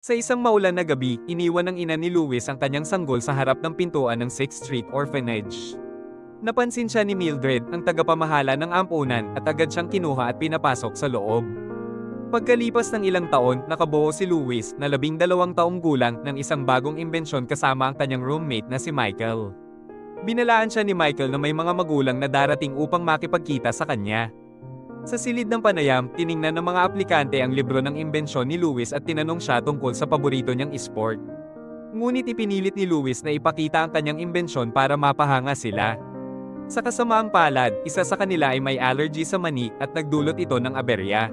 Sa isang maulan na gabi, iniwan ng ina ni Louis ang kanyang sanggol sa harap ng pintuan ng 6th Street Orphanage. Napansin siya ni Mildred, ang tagapamahala ng ampunan, at agad siyang kinuha at pinapasok sa loob. Pagkalipas ng ilang taon, nakabuo si Louis, na 12 taong gulang, ng isang bagong imbensyon kasama ang kanyang roommate na si Michael. Binalaan siya ni Michael na may mga magulang na darating upang makipagkita sa kanya. Sa silid ng panayam, tiningnan ng mga aplikante ang libro ng imbensyon ni Louis at tinanong siya tungkol sa paborito niyang sport. Ngunit ipinilit ni Louis na ipakita ang kanyang imbensyon para mapahanga sila. Sa kasamaang palad, isa sa kanila ay may allergy sa mani at nagdulot ito ng aberya.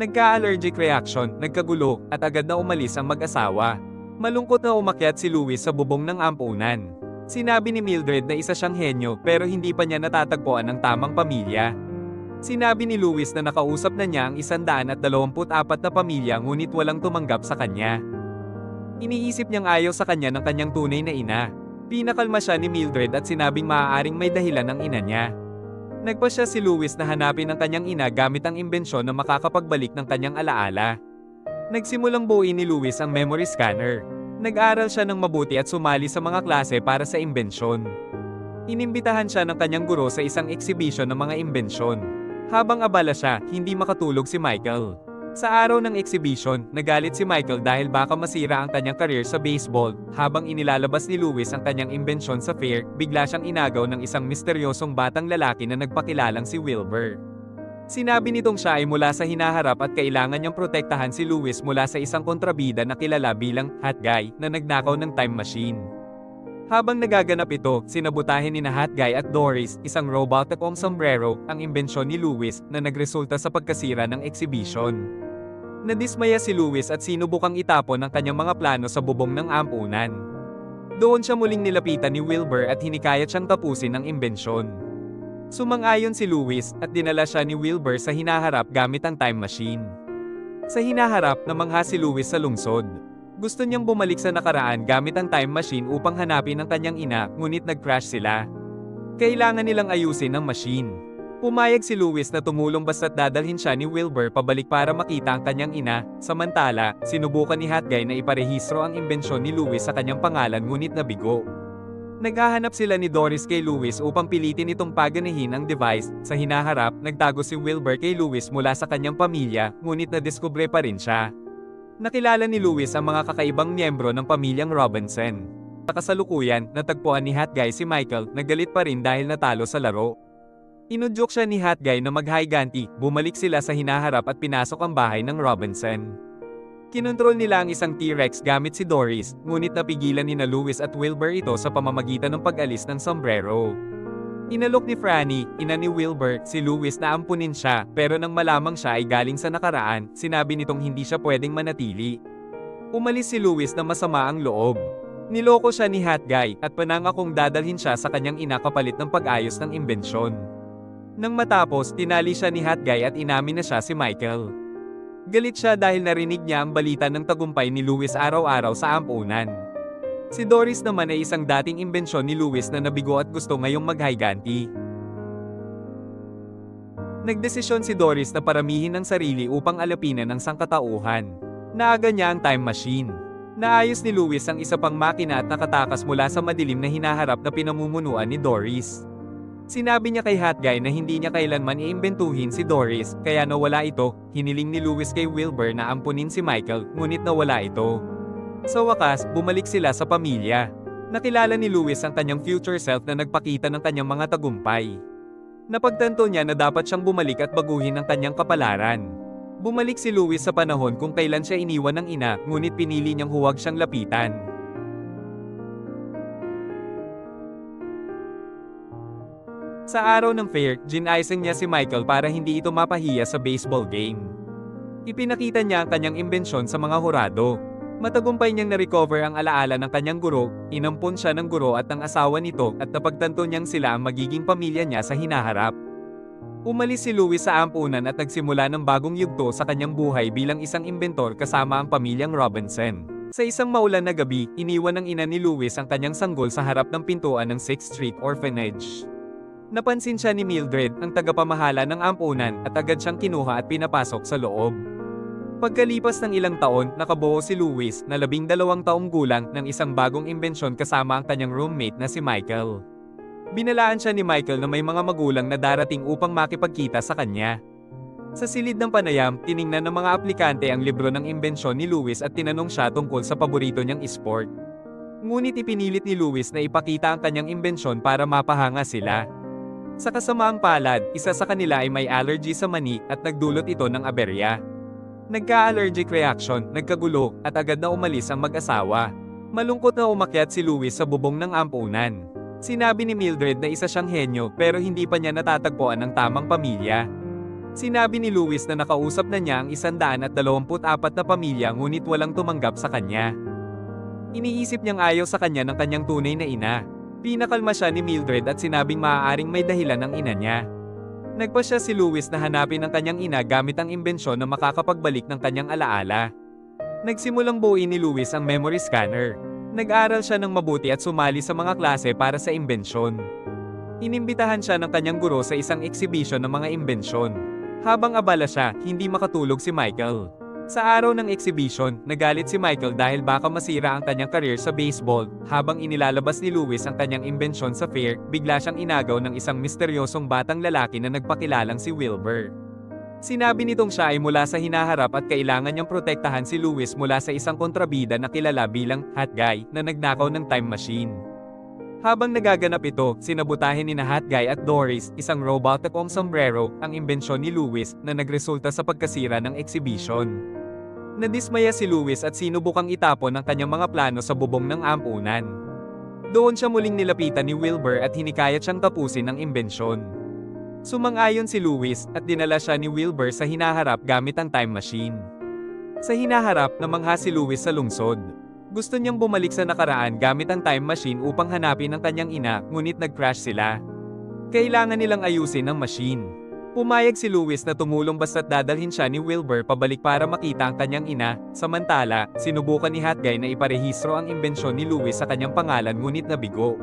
Nagka-allergic reaction, nagkagulo, at agad na umalis ang mag-asawa. Malungkot na umakyat si Louis sa bubong ng ampunan. Sinabi ni Mildred na isa siyang henyo pero hindi pa niya natatagpuan ang tamang pamilya. Sinabi ni Louis na nakausap na niya ang 124 na pamilya ngunit walang tumanggap sa kanya. Iniisip niyang ayaw sa kanya ng kanyang tunay na ina. Pinakalma siya ni Mildred at sinabing maaaring may dahilan ang ina niya. Nagpasya si Louis na hanapin ang kanyang ina gamit ang imbensyon na makakapagbalik ng kanyang alaala. Nagsimulang buuin ni Louis ang memory scanner. Nag-aral siya ng mabuti at sumali sa mga klase para sa imbensyon. Inimbitahan siya ng kanyang guro sa isang exhibition ng mga imbensyon. Habang abala siya, hindi makatulog si Michael. Sa araw ng exhibition, nagalit si Michael dahil baka masira ang kanyang career sa baseball. Habang inilalabas ni Louis ang kanyang imbensyon sa fair, bigla siyang inagaw ng isang misteryosong batang lalaki na nagpakilalang si Wilbur. Sinabi nitong siya ay mula sa hinaharap at kailangan niyang protektahan si Louis mula sa isang kontrabida na kilala bilang Hot Guy na nagnakaw ng time machine. Habang nagaganap ito, sinabotahe ni Hot Guy at Doris, isang roboticong sombrero, ang imbensyon ni Louis na nagresulta sa pagkasira ng exhibition. Nadismaya si Louis at sinubukang itapon ang kanyang mga plano sa bubong ng ampunan. Doon siya muling nilapitan ni Wilbur at hinikayat siyang tapusin ang imbensyon. Sumang-ayon si Louis at dinala siya ni Wilbur sa hinaharap gamit ang time machine. Sa hinaharap, namangha si Louis sa lungsod. Gusto niyang bumalik sa nakaraan gamit ang time machine upang hanapin ang kanyang ina, ngunit nag-crash sila. Kailangan nilang ayusin ang machine. Pumayag si Louis na tumulong basta't dadalhin siya ni Wilbur pabalik para makita ang kanyang ina. Samantala, sinubukan ni Hot Guy na iparehistro ang imbensyon ni Louis sa kanyang pangalan ngunit nabigo. Naghahanap sila ni Doris kay Louis upang pilitin itong paganihin ang device. Sa hinaharap, nagtago si Wilbur kay Louis mula sa kanyang pamilya, ngunit nadiskubre pa rin siya. Nakilala ni Louis ang mga kakaibang miyembro ng pamilyang Robinson. Sa kasalukuyan, natagpuan ni Hot Guy si Michael na galit pa rin dahil natalo sa laro. Inudyok siya ni Hot Guy na mag-higanti, bumalik sila sa hinaharap at pinasok ang bahay ng Robinson. Kinontrol nila ang isang T-Rex gamit si Doris, ngunit napigilan ni Louis at Wilbur ito sa pamamagitan ng pag-alis ng sombrero. Inalok ni Franny, ina ni Wilbur, si Louis na ampunin siya, pero nang malamang siya ay galing sa nakaraan, sinabi nitong hindi siya pwedeng manatili. Umalis si Louis na masama ang loob. Niloko siya ni Hot Guy, at panangakong dadalhin siya sa kanyang ina kapalit ng pag-ayos ng imbensyon. Nang matapos, tinali siya ni Hot Guy at inamin na siya si Michael. Galit siya dahil narinig niya ang balita ng tagumpay ni Louis araw-araw sa ampunan. Si Doris naman ay isang dating imbensyon ni Louis na nabigo at gusto ngayong mag-higanti. Nagdesisyon si Doris na paramihin ang sarili upang alapinan ang sangkatauhan. Naaga niya ang time machine. Naayos ni Louis ang isa pang makina at nakatakas mula sa madilim na hinaharap na pinamumunuan ni Doris. Sinabi niya kay Hot Guy na hindi niya kailanman iimbentuhin si Doris, kaya nawala ito. Hiniling ni Louis kay Wilbur na ampunin si Michael, ngunit nawala ito. Sa wakas, bumalik sila sa pamilya. Nakilala ni Louis ang kanyang future self na nagpakita ng kanyang mga tagumpay. Napagtanto niya na dapat siyang bumalik at baguhin ang kanyang kapalaran. Bumalik si Louis sa panahon kung kailan siya iniwan ng ina, ngunit pinili niyang huwag siyang lapitan. Sa araw ng fair, ginaisang niya si Michael para hindi ito mapahiya sa baseball game. Ipinakita niya ang kanyang imbensyon sa mga hurado. Matagumpay niyang na-recover ang alaala ng kanyang guro, inampun siya ng guro at ng asawa nito at napagtanto niyang sila ang magiging pamilya niya sa hinaharap. Umalis si Louis sa ampunan at nagsimula ng bagong yugto sa kanyang buhay bilang isang inventor kasama ang pamilyang Robinson. Sa isang maulan na gabi, iniwan ng ina ni Louis ang kanyang sanggol sa harap ng pintuan ng 6th Street Orphanage. Napansin siya ni Mildred, ang tagapamahala ng ampunan, at agad siyang kinuha at pinapasok sa loob. Pagkalipas ng ilang taon, nakabuo si Louis na 12 taong gulang ng isang bagong imbensyon kasama ang kanyang roommate na si Michael. Binalaan siya ni Michael na may mga magulang na darating upang makipagkita sa kanya. Sa silid ng panayam, tiningnan ng mga aplikante ang libro ng imbensyon ni Louis at tinanong siya tungkol sa paborito niyang sport. Ngunit ipinilit ni Louis na ipakita ang kanyang imbensyon para mapahanga sila. Sa kasamaang palad, isa sa kanila ay may allergy sa mani at nagdulot ito ng aberya. Nagka-allergic reaction, nagkagulo, at agad na umalis ang mag-asawa. Malungkot na umakyat si Louis sa bubong ng ampunan. Sinabi ni Mildred na isa siyang henyo pero hindi pa niya natatagpuan ang tamang pamilya. Sinabi ni Louis na nakausap na niya ang 124 na pamilya ngunit walang tumanggap sa kanya. Iniisip niyang ayaw sa kanya ng kanyang tunay na ina. Pinakalma siya ni Mildred at sinabing maaaring may dahilan ang ina niya. Nagpasya si Louis na hanapin ang kanyang ina gamit ang imbensyon na makakapagbalik ng kanyang alaala. Nagsimulang buuin ni Louis ang memory scanner. Nag-aral siya ng mabuti at sumali sa mga klase para sa imbensyon. Inimbitahan siya ng kanyang guro sa isang exhibition ng mga imbensyon. Habang abala siya, hindi makatulog si Michael. Sa araw ng exhibition, nagalit si Michael dahil baka masira ang kanyang career sa baseball. Habang inilalabas ni Louis ang kanyang imbensyon sa fair, bigla siyang inagaw ng isang misteryosong batang lalaki na nagpakilalang si Wilbur. Sinabi nitong siya ay mula sa hinaharap at kailangan niyang protektahan si Louis mula sa isang kontrabida na kilala bilang Hot Guy na nagnakaw ng time machine. Habang nagaganap ito, sinabutahin ni na Hot Guy at Doris, isang robot na sombrero, ang imbensyon ni Louis na nagresulta sa pagkasira ng exhibition. Nadismaya si Louis at sinubukang itapon ang kanyang mga plano sa bubong ng ampunan. Doon siya muling nilapitan ni Wilbur at hinikayat siyang tapusin ang imbensyon. Sumang-ayon si Louis at dinala siya ni Wilbur sa hinaharap gamit ang time machine. Sa hinaharap, namangha si Louis sa lungsod. Gusto niyang bumalik sa nakaraan gamit ang time machine upang hanapin ang kanyang ina, ngunit nag-crash sila. Kailangan nilang ayusin ang machine. Pumayag si Louis na tumulong basta't dadalhin siya ni Wilbur pabalik para makita ang kanyang ina, samantala, sinubukan ni Hot Guy na iparehistro ang imbensyon ni Louis sa kanyang pangalan ngunit nabigo.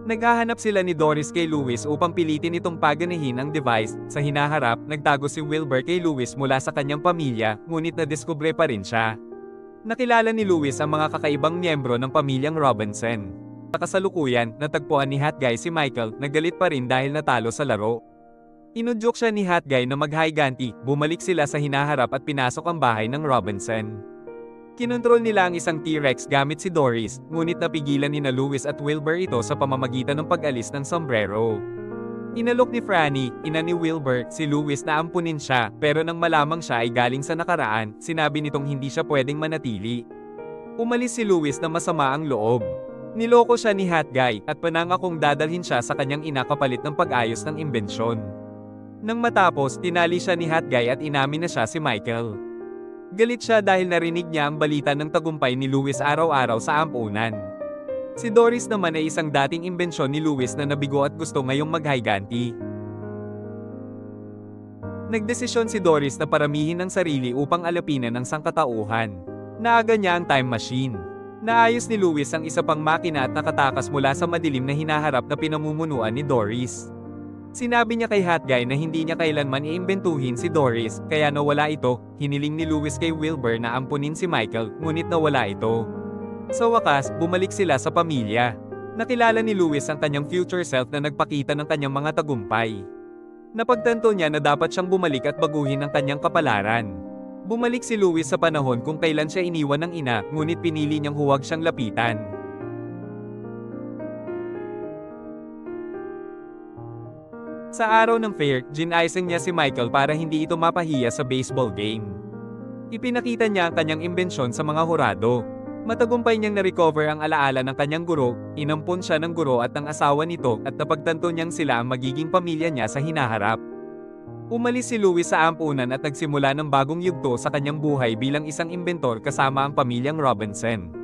Naghahanap sila ni Doris kay Louis upang pilitin itong paganihin ang device. Sa hinaharap, nagtago si Wilbur kay Louis mula sa kanyang pamilya, ngunit nadiskubre pa rin siya. Nakilala ni Louis ang mga kakaibang miyembro ng pamilyang Robinson. Sa kasalukuyan, natagpuan ni Hot Guy si Michael na galit pa rin dahil natalo sa laro. Inudyok siya ni Hot Guy na mag-higanti, bumalik sila sa hinaharap at pinasok ang bahay ng Robinson. Kinontrol nila ang isang T-Rex gamit si Doris, ngunit napigilan ni na Louis at Wilbur ito sa pamamagitan ng pag-alis ng sombrero. Inalok ni Franny, ina ni Wilbur, si Louis na ampunin siya, pero nang malamang siya ay galing sa nakaraan, sinabi nitong hindi siya pwedeng manatili. Umalis si Louis na masama ang loob. Niloko siya ni Hot Guy at panangakong dadalhin siya sa kanyang ina kapalit ng pag-ayos ng imbensyon. Nang matapos, tinali siya ni Hot Guy at inamin na siya si Michael. Galit siya dahil narinig niya ang balita ng tagumpay ni Louis araw-araw sa ampunan. Si Doris naman ay isang dating imbensyon ni Louis na nabigo at gusto ngayong mag-higanti. Nagdesisyon si Doris na paramihin ang sarili upang alapinan ang sangkatauhan. Naaga niya ang time machine. Naayos ni Louis ang isa pang makina at nakatakas mula sa madilim na hinaharap na pinamumunuan ni Doris. Sinabi niya kay Hot Guy na hindi niya kailanman iimbentuhin si Doris, kaya nawala ito. Hiniling ni Louis kay Wilbur na ampunin si Michael, ngunit nawala ito. Sa wakas, bumalik sila sa pamilya. Nakilala ni Louis ang kanyang future self na nagpakita ng kanyang mga tagumpay. Napagtanto niya na dapat siyang bumalik at baguhin ang kanyang kapalaran. Bumalik si Louis sa panahon kung kailan siya iniwan ng ina, ngunit pinili niyang huwag siyang lapitan. Sa araw ng fair, gin-icing niya si Michael para hindi ito mapahiya sa baseball game. Ipinakita niya ang kanyang imbensyon sa mga hurado. Matagumpay niyang na-recover ang alaala ng kanyang guro, inampun siya ng guro at ng asawa nito at napagtanto niyang sila ang magiging pamilya niya sa hinaharap. Umalis si Louis sa ampunan at nagsimula ng bagong yugto sa kanyang buhay bilang isang inventor kasama ang pamilyang Robinson.